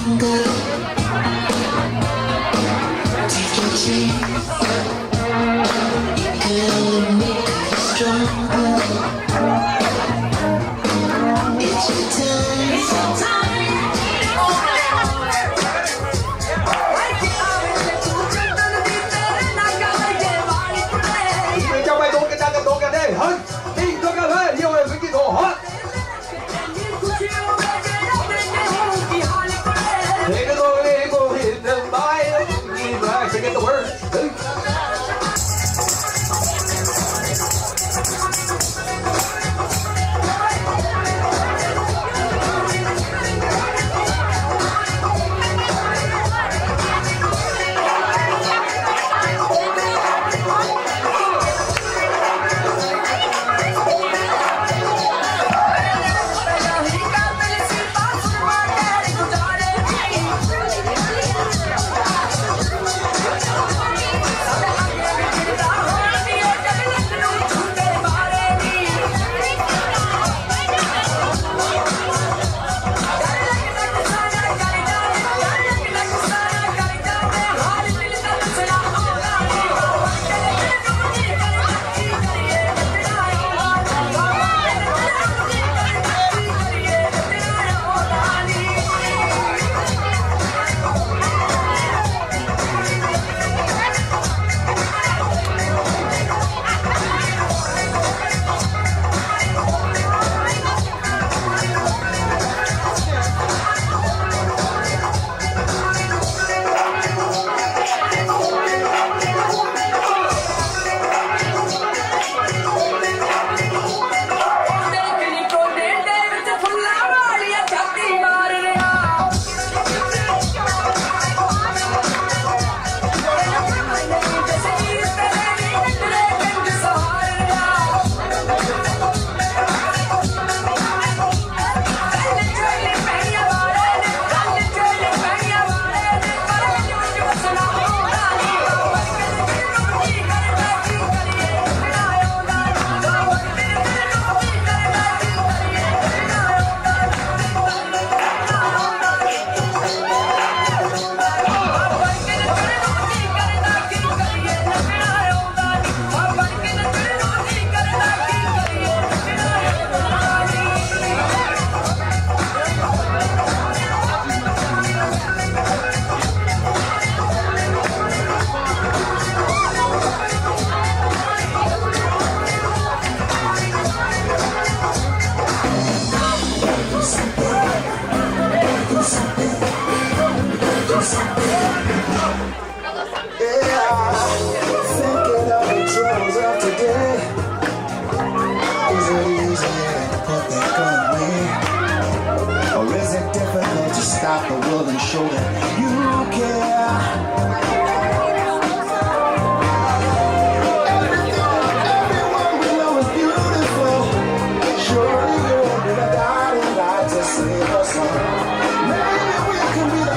stronger. Take your chance. It can only make you stronger. It's your time. It's your time. Cho mày đổ cái đây hơn đi đổ cái đây nhiều người cái đổ hết thế cái đôi cô hiện đường bay nhìn lại sẽ get the word. Stop the world and show that you care. Everyone we know is beautiful. Surely you're gonna die and die to save us all. Maybe we can be the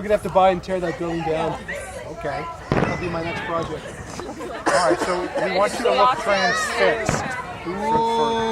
We're gonna have to buy and tear that building down. Okay. That'll be my next project. All right, so we want you to look transfixed. Ooh.